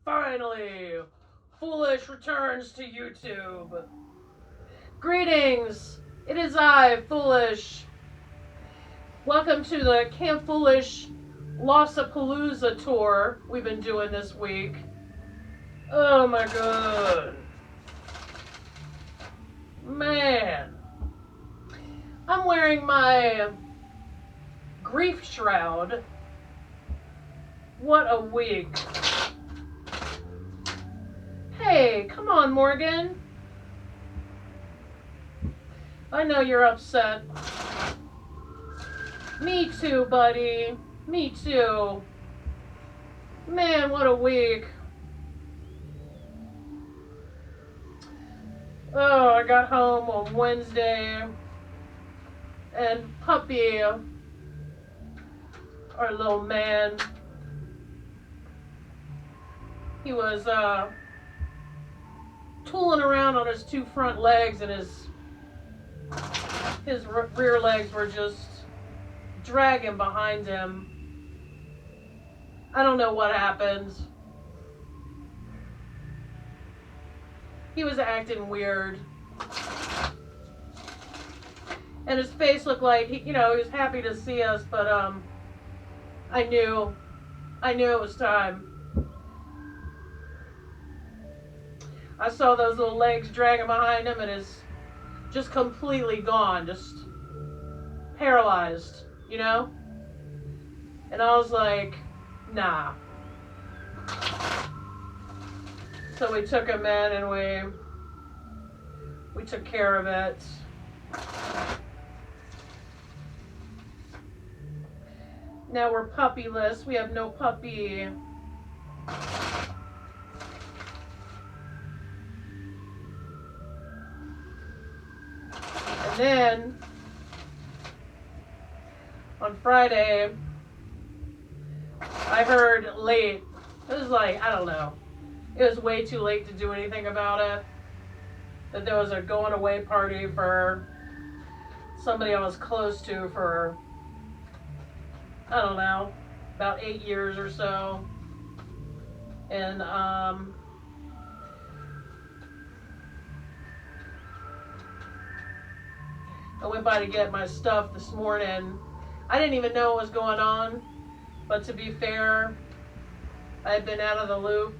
Finally, Foolish returns to YouTube. Greetings, it is I, Foolish. Welcome to the Camp Foolish Lossapalooza tour we've been doing this week. Oh my god. Man. I'm wearing my grief shroud. What a week. Hey, come on, Morgan. I know you're upset. Me too, buddy. Me too. Man, what a week. Oh, I got home on Wednesday, and Puppy, our little man, he was tooling around on his two front legs, and his rear legs were just dragging behind him. I don't know what happened. He was acting weird. And his face looked like, he was happy to see us, but I knew it was time. I saw those little legs dragging behind him, and it's just completely gone, just paralyzed, And I was like, nah. So we took him in, and we took care of it. Now we're puppyless. We have no puppy. And then on Friday, I heard late. It was like, I don't know. It was way too late to do anything about it. That there was a going away party for somebody I was close to for, I don't know, about 8 years or so. And I went by to get my stuff this morning. I didn't even know what was going on, but to be fair, I had been out of the loop.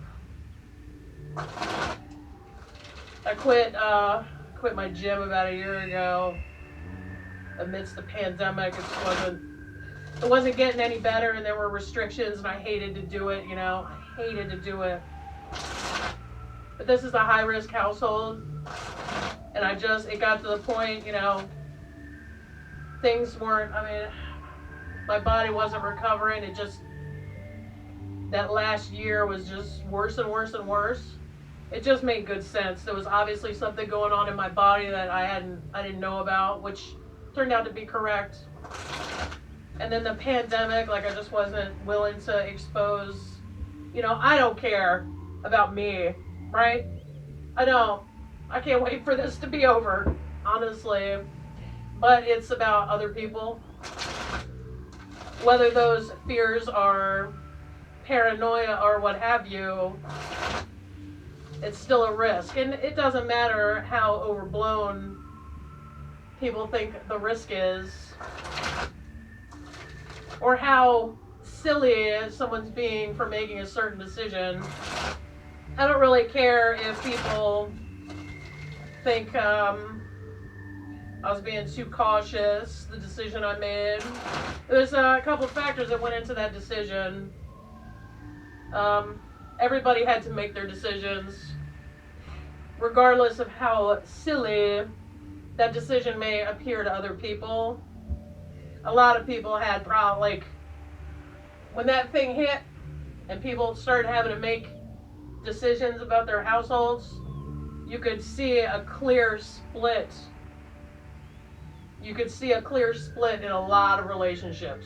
I quit my gym about a year ago amidst the pandemic. It wasn't getting any better, and there were restrictions, and I hated to do it, I hated to do it. But this is a high-risk household, and it got to the point, things weren't, my body wasn't recovering. That last year was just worse and worse and worse. It just made good sense. There was obviously something going on in my body that I didn't know about, which turned out to be correct. And then the pandemic, I just wasn't willing to expose, I don't care about me, right? I don't. I can't wait for this to be over, honestly. But it's about other people. Whether those fears are paranoia or what have you, it's still a risk. And it doesn't matter how overblown people think the risk is, or how silly someone's being for making a certain decision. I don't really care if people think I was being too cautious, the decision I made. There's a couple of factors that went into that decision. Everybody had to make their decisions, regardless of how silly that decision may appear to other people. A lot of people had problems, when that thing hit and people started having to make decisions about their households, you could see a clear split. You could see a clear split in a lot of relationships.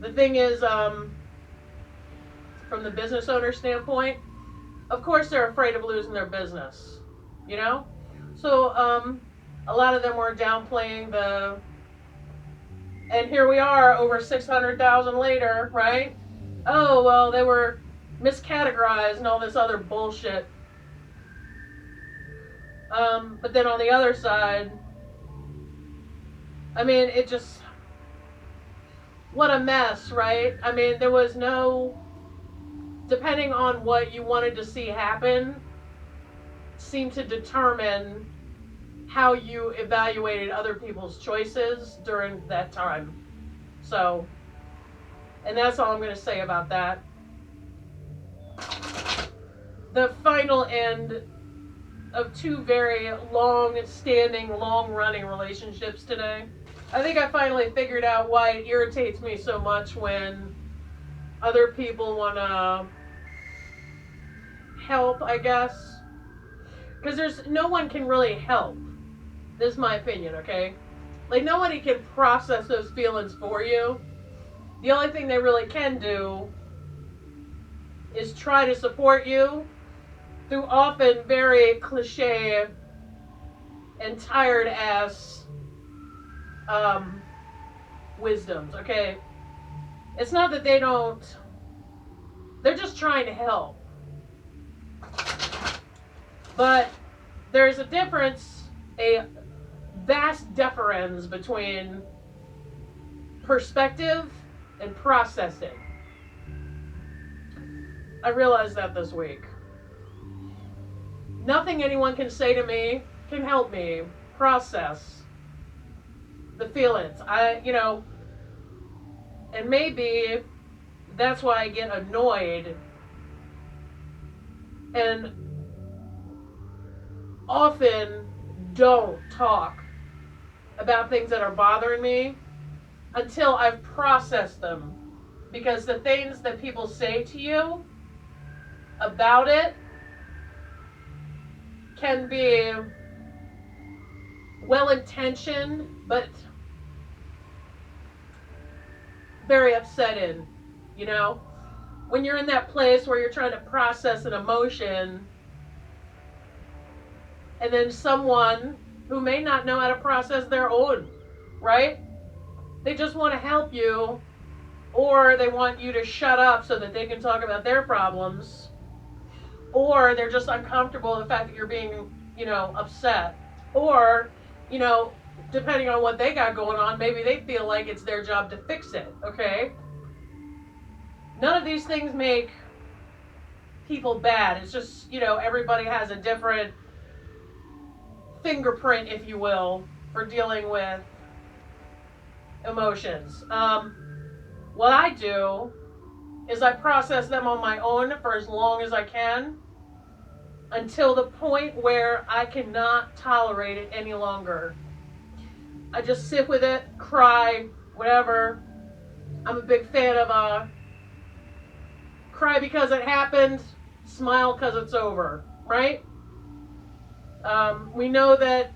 The thing is, from the business owner standpoint, of course they're afraid of losing their business, So a lot of them were downplaying and here we are over 600,000 later, right? Oh, well, they were miscategorized and all this other bullshit. But then on the other side, I mean, it just, what a mess, right? I mean, there was no, depending on what you wanted to see happen, seemed to determine how you evaluated other people's choices during that time. So, and that's all I'm going to say about that. The final end of two very long-standing, long-running relationships today. I think I finally figured out why it irritates me so much when other people want to help, I guess. Because there's no one can really help. This is my opinion, okay? Like, nobody can process those feelings for you. The only thing they really can do is try to support you through often very cliche and tired ass wisdoms, okay? It's not that they don't, they're just trying to help. But there's a difference, a vast difference between perspective and processing. I realized that this week. Nothing anyone can say to me can help me process the feelings. And maybe that's why I get annoyed and often don't talk about things that are bothering me until I've processed them. Because the things that people say to you about it can be well-intentioned, but very upsetting, you know? When you're in that place where you're trying to process an emotion, and then someone who may not know how to process their own, right? They just want to help you, or they want you to shut up so that they can talk about their problems, or they're just uncomfortable with the fact that you're being, upset, or, depending on what they got going on, maybe they feel like it's their job to fix it, okay? None of these things make people bad. It's just, everybody has a different fingerprint, if you will, for dealing with emotions. What I do is I process them on my own for as long as I can until the point where I cannot tolerate it any longer. I just sit with it, cry, whatever. I'm a big fan of cry because it happened, smile because it's over, right? We know that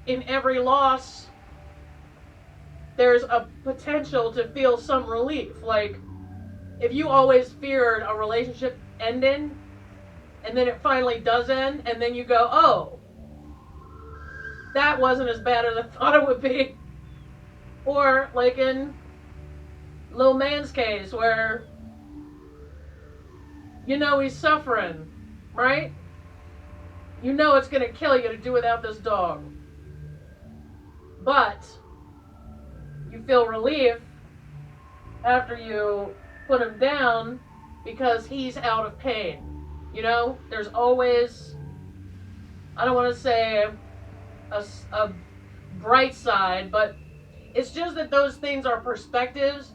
in every loss, there's a potential to feel some relief. Like, if you always feared a relationship ending, and then it finally does end, and then you go, oh, that wasn't as bad as I thought it would be. Or, like in Lil Man's case, where, he's suffering, right? You know it's going to kill you to do without this dog. But you feel relief after you put him down because he's out of pain. There's always, I don't want to say a bright side, but it's just that those things are perspectives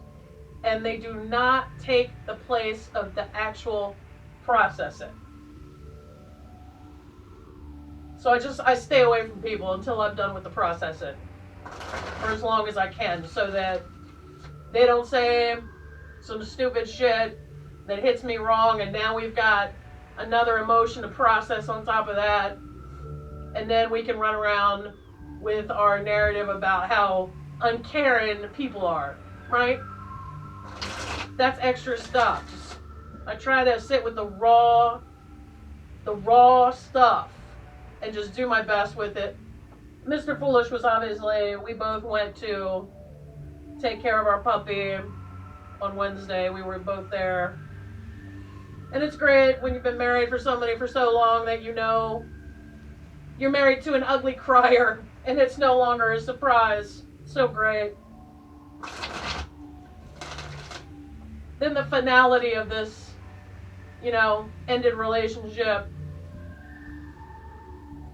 and they do not take the place of the actual processing. So I stay away from people until I'm done with the processing for as long as I can, so that they don't say some stupid shit that hits me wrong, and now we've got another emotion to process on top of that, and then we can run around with our narrative about how uncaring people are, right? That's extra stuff. I try to sit with the raw stuff and just do my best with it. Mr. Foolish was obviously, we both went to take care of our puppy on Wednesday. We were both there. And it's great when you've been married for somebody for so long that you know you're married to an ugly crier and it's no longer a surprise. So great. Then the finality of this, ended relationship.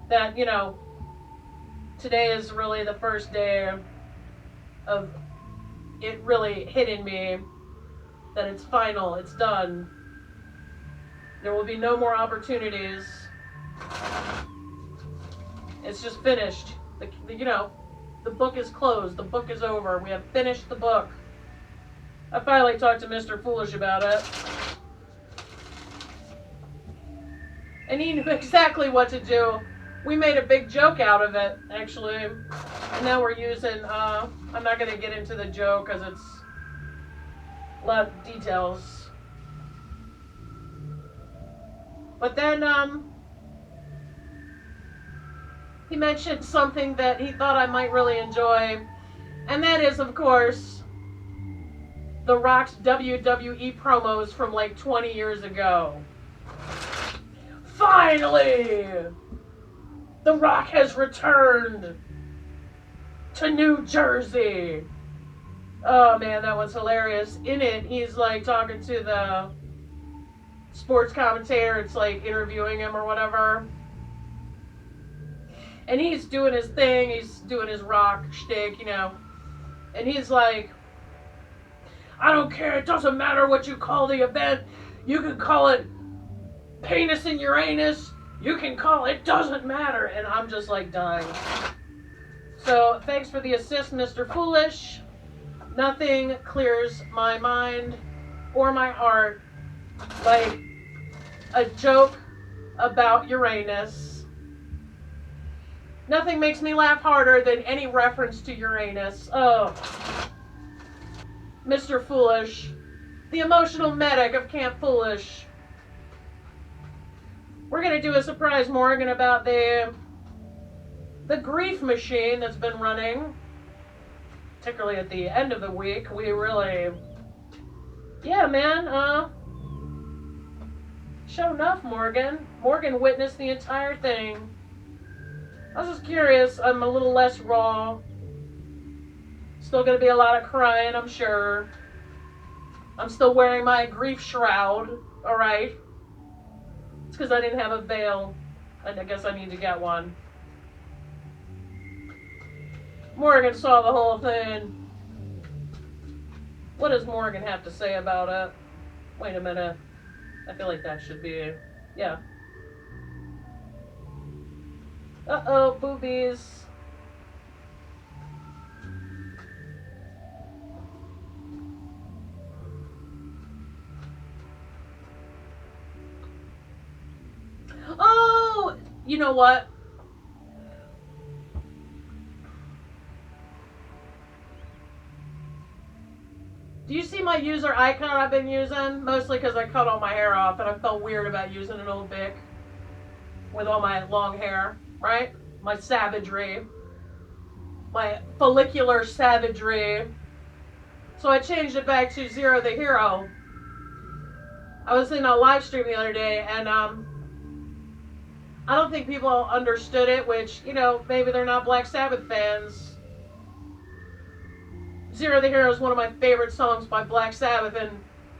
That, today is really the first day of it really hitting me that it's final, it's done. There will be no more opportunities. It's just finished. The book is closed. The book is over. We have finished the book. I finally talked to Mr. Foolish about it. And he knew exactly what to do. We made a big joke out of it, actually. And now we're using, I'm not going to get into the joke because it's a lot of details. But then, he mentioned something that he thought I might really enjoy. And that is, of course, The Rock's WWE promos from like 20 years ago. Finally! The Rock has returned to New Jersey. Oh man, that was hilarious. In it, he's like talking to the sports commentator. It's like interviewing him or whatever. And he's doing his thing. He's doing his Rock shtick, And he's like, I don't care. It doesn't matter what you call the event. You can call it Penis in Uranus. You can call it doesn't matter. And I'm just like dying. So thanks for the assist, Mr. Foolish. Nothing clears my mind or my heart like a joke about Uranus. Nothing makes me laugh harder than any reference to Uranus. Oh. Mr. Foolish. The emotional medic of Camp Foolish. We're going to do a surprise Morgan about the grief machine that's been running. Particularly at the end of the week. We really... Yeah, man. Show enough, Morgan. Morgan witnessed the entire thing. I was just curious. I'm a little less raw. Still going to be a lot of crying, I'm sure. I'm still wearing my grief shroud. Alright. It's because I didn't have a veil. And I guess I need to get one. Morgan saw the whole thing. What does Morgan have to say about it? Wait a minute. I feel like that should be... Yeah. Uh-oh, boobies. Oh! You know what? Do you see my user icon I've been using? Mostly because I cut all my hair off and I felt weird about using an old Bic with all my long hair, right? My savagery. My follicular savagery. So I changed it back to Zero the Hero. I was in a live stream the other day and I don't think people understood it, which, maybe they're not Black Sabbath fans. Zero the Hero is one of my favorite songs by Black Sabbath, and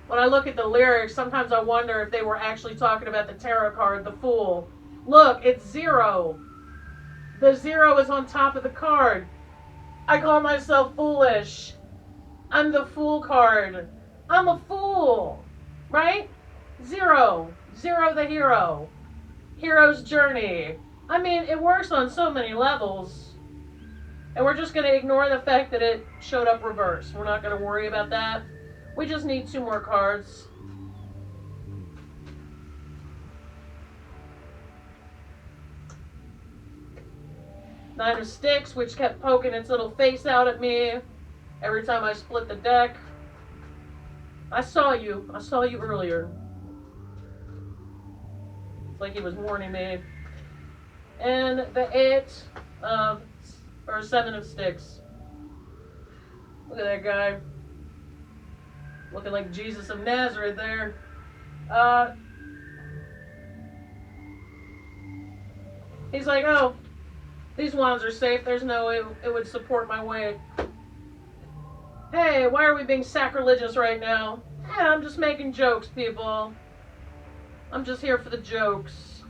when I look at the lyrics, sometimes I wonder if they were actually talking about the tarot card, the Fool. Look, it's zero. The zero is on top of the card. I call myself foolish. I'm the Fool card. I'm a fool, right? Zero. Zero the Hero. Hero's journey. I mean, it works on so many levels. And we're just going to ignore the fact that it showed up reversed. We're not going to worry about that. We just need 2 more cards. Nine of Sticks, which kept poking its little face out at me every time I split the deck. I saw you. I saw you earlier. It's like he was warning me. And the 7 of Sticks. Look at that guy. Looking like Jesus of Nazareth there. He's like, oh, these wands are safe. There's no way it would support my weight. Hey, why are we being sacrilegious right now? Yeah, I'm just making jokes, people. I'm just here for the jokes.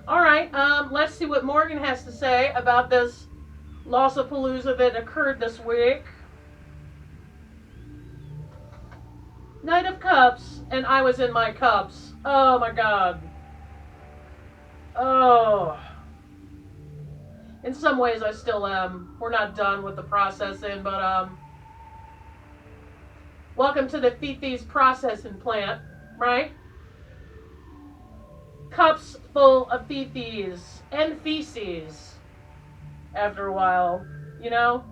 All right, let's see what Morgan has to say about this Lossapalooza that occurred this week. Knight of Cups, and I was in my cups. Oh my God. Oh. In some ways I still am. We're not done with the processing, but welcome to the Fifi's processing plant, right? Cups full of Fifis and feces. After a while, you know?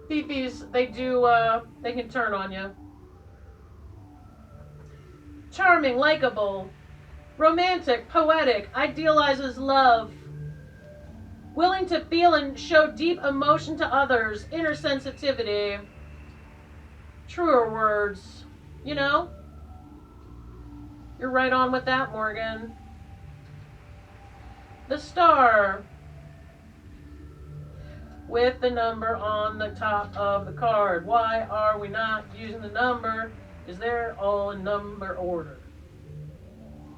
Fifis, they can turn on you. Charming, likable, romantic, poetic, idealizes love. Willing to feel and show deep emotion to others, inner sensitivity. Truer words, you know? You're right on with that, Morgan. The Star. With the number on the top of the card. Why are we not using the number? Because they're all in number order.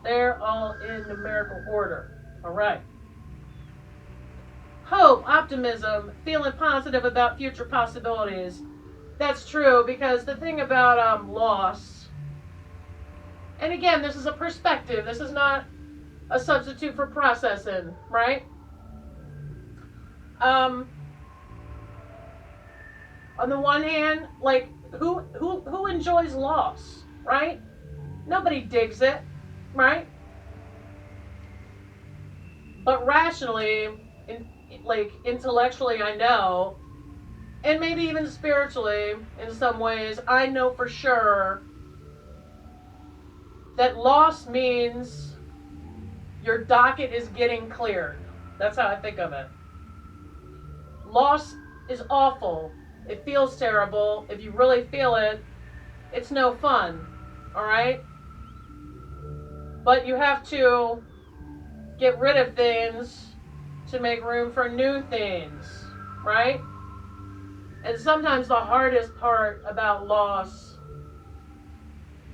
They're all in numerical order. All right. Hope, optimism, feeling positive about future possibilities. That's true, because the thing about loss, and again, this is a perspective. This is not a substitute for processing, right? On the one hand, like who enjoys loss, right? Nobody digs it, right? But rationally, intellectually, I know, and maybe even spiritually, in some ways, I know for sure that loss means your docket is getting cleared. That's how I think of it. Loss is awful. It feels terrible. If you really feel it, it's no fun. All right? But you have to get rid of things to make room for new things. Right? And sometimes the hardest part about loss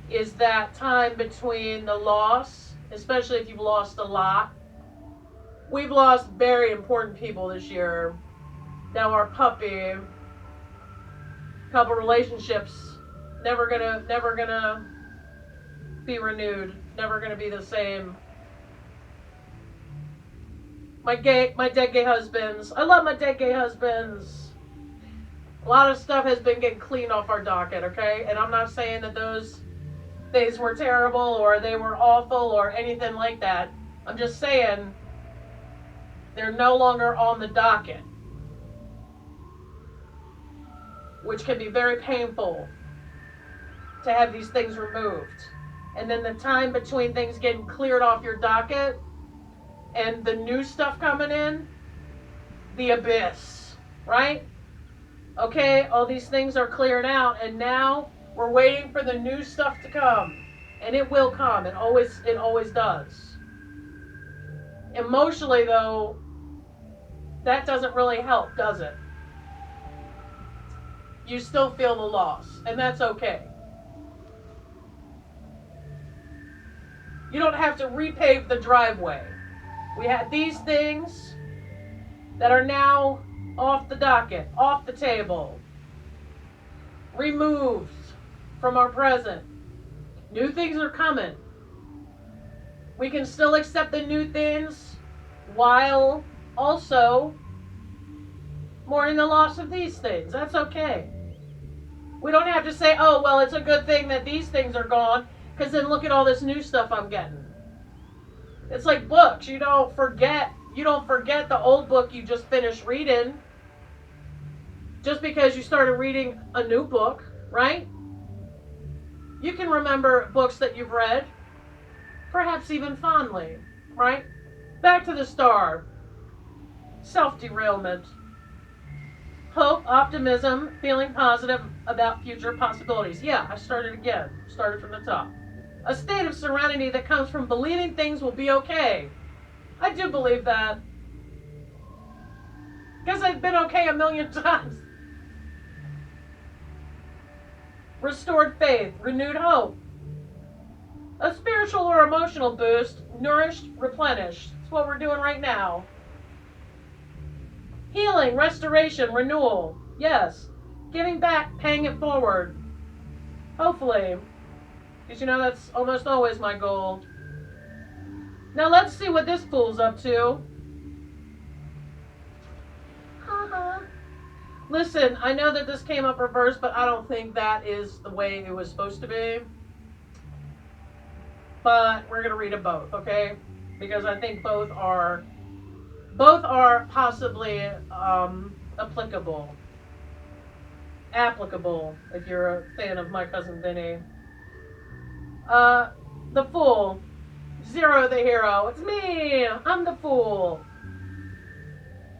is that time between the loss, especially if you've lost a lot. We've lost very important people this year. Now our puppy, couple relationships, never gonna be renewed, never gonna be the same. My dead gay husbands. I love my dead gay husbands. A lot of stuff has been getting cleaned off our docket, okay? And I'm not saying that those things were terrible or they were awful or anything like that. I'm just saying they're no longer on the docket, which can be very painful to have these things removed. And then the time between things getting cleared off your docket and the new stuff coming in, the abyss, right? Okay, all these things are cleared out, and now we're waiting for the new stuff to come. And it will come. It always does. Emotionally, though, that doesn't really help, does it? You still feel the loss, and that's okay. You don't have to repave the driveway. We had these things that are now off the docket, off the table, removed from our present. New things are coming. We can still accept the new things while also mourning the loss of these things. That's okay. We don't have to say, oh, well, it's a good thing that these things are gone, because then look at all this new stuff I'm getting. It's like books. You don't forget the old book you just finished reading just because you started reading a new book, right? You can remember books that you've read, perhaps even fondly, right? Back to the Star. Self-derailment. Hope, optimism, feeling positive about future possibilities. Yeah, I started again. Started from the top. A state of serenity that comes from believing things will be okay. I do believe that. Because I've been okay a million times. Restored faith, renewed hope. A spiritual or emotional boost, nourished, replenished. That's what we're doing right now. Healing, restoration, renewal. Yes. Giving back, paying it forward. Hopefully. Because you know that's almost always my goal. Now let's see what this fool's up to. Listen, I know that this came up reversed, but I don't think that is the way it was supposed to be. But we're gonna read them both, okay? Because I think both are possibly applicable. Applicable, if you're a fan of My Cousin Vinny. The Fool. Zero the hero. It's me. I'm the Fool.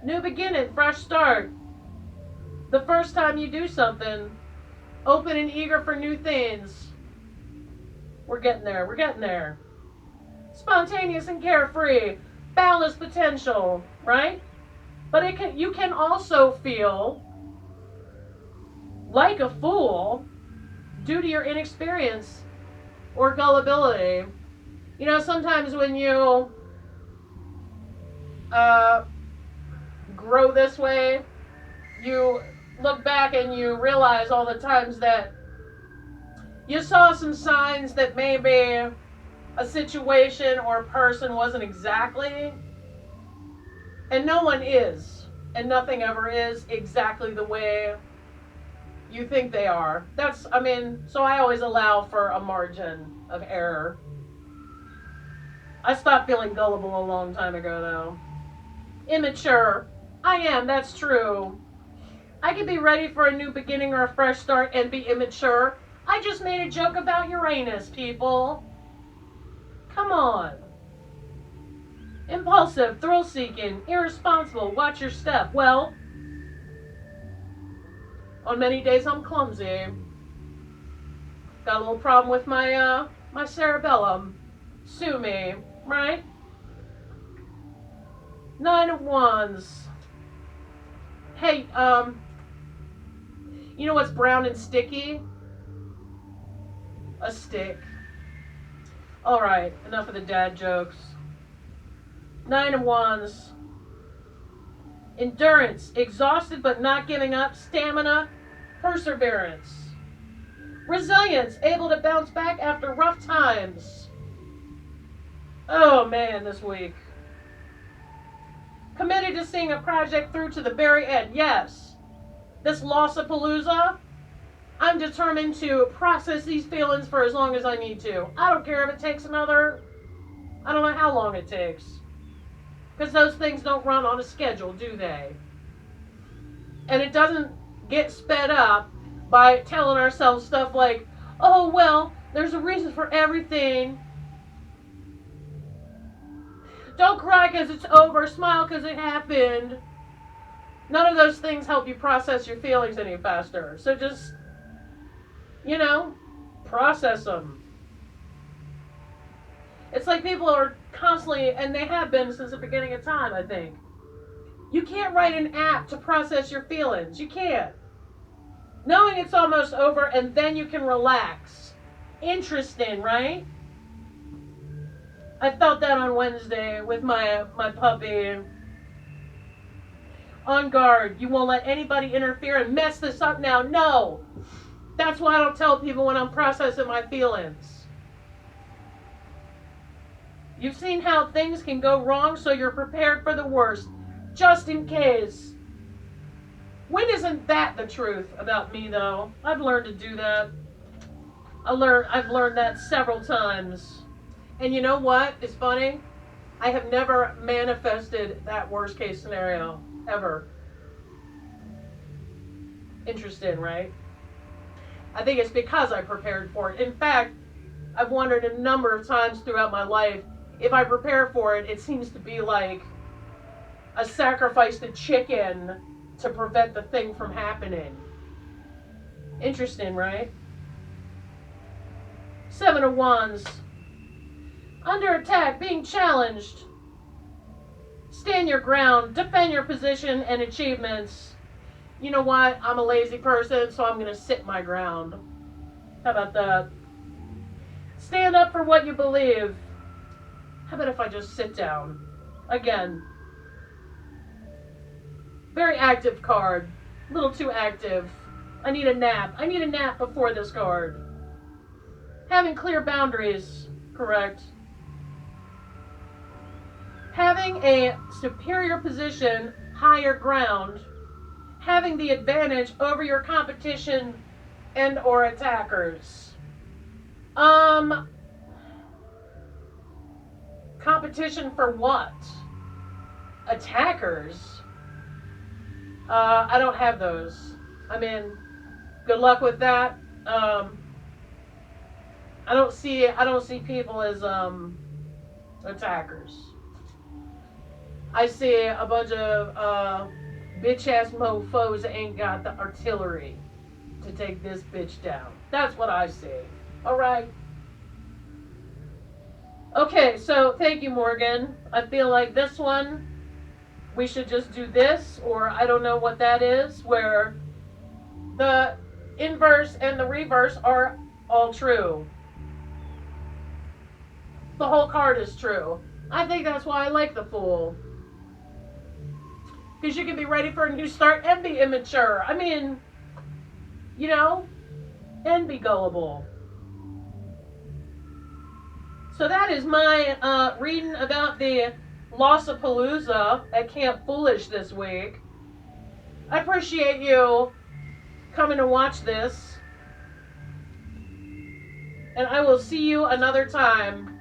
New beginning, fresh start. The first time you do something, open and eager for new things. We're getting there. We're getting there. Spontaneous and carefree. Boundless potential, right? But you can also feel like a fool due to your inexperience or gullibility. You know, sometimes when you grow this way, you look back and you realize all the times that you saw some signs that maybe a situation or a person wasn't exactly, and no one is, and nothing ever is exactly the way you think they are. So I always allow for a margin of error. I stopped feeling gullible a long time ago, though. Immature. I am, that's true. I could be ready for a new beginning or a fresh start and be immature. I just made a joke about Uranus, people. Come on. Impulsive, thrill-seeking, irresponsible, watch your step. Well, on many days I'm clumsy. Got a little problem with my my cerebellum. Sue me, right? 9 of Wands. Hey, you know what's brown and sticky? A stick. Alright, enough of the dad jokes. 9 of Wands. Endurance, exhausted but not giving up. Stamina, perseverance. Resilience, able to bounce back after rough times. Oh man, this week. Committed to seeing a project through to the very end. Yes. This Lossapalooza, I'm determined to process these feelings for as long as I need to. I don't care if it takes I don't know how long it takes. Because those things don't run on a schedule, do they? And it doesn't get sped up by telling ourselves stuff like, oh, well, there's a reason for everything. Don't cry because it's over. Smile because it happened. None of those things help you process your feelings any faster. So just, process them. It's like people are constantly, and they have been since the beginning of time, I think. You can't write an app to process your feelings. You can't. Knowing it's almost over and then you can relax. Interesting, right? I felt that on Wednesday with my puppy. On guard. You won't let anybody interfere and mess this up now. No. That's why I don't tell people when I'm processing my feelings. You've seen how things can go wrong, so you're prepared for the worst. Just in case. When isn't that the truth about me, though? I've learned to do that. I've learned that several times. And you know what? It's funny. I have never manifested that worst case scenario. Ever. Interesting, right? I think it's because I prepared for it. In fact, I've wondered a number of times throughout my life, if I prepare for it, it seems to be like a sacrificed chicken to prevent the thing from happening. Interesting, right? 7 of Wands. Under attack, being challenged. stand your ground, defend your position and achievements. You know what? I'm a lazy person, so I'm going to sit my ground. How about that? Stand up for what you believe. How about if I just sit down? Again. Very active card. A little too active. I need a nap. I need a nap before this card. Having clear boundaries. Correct. Having a superior position, higher ground. Having the advantage over your competition and or attackers. Competition for what? Attackers? I don't have those. I mean, good luck with that. I don't see people as attackers. I see a bunch of bitch ass mofos that ain't got the artillery to take this bitch down. That's what I see. Alright. Okay, so thank you, Morgan. I feel like this one, we should just do this, or I don't know what that is, where the inverse and the reverse are all true. The whole card is true. I think that's why I like the Fool. Because you can be ready for a new start and be immature. I mean, you know, and be gullible. So that is my reading about the Lossapalooza at Camp Foolish this week. I appreciate you coming to watch this. And I will see you another time.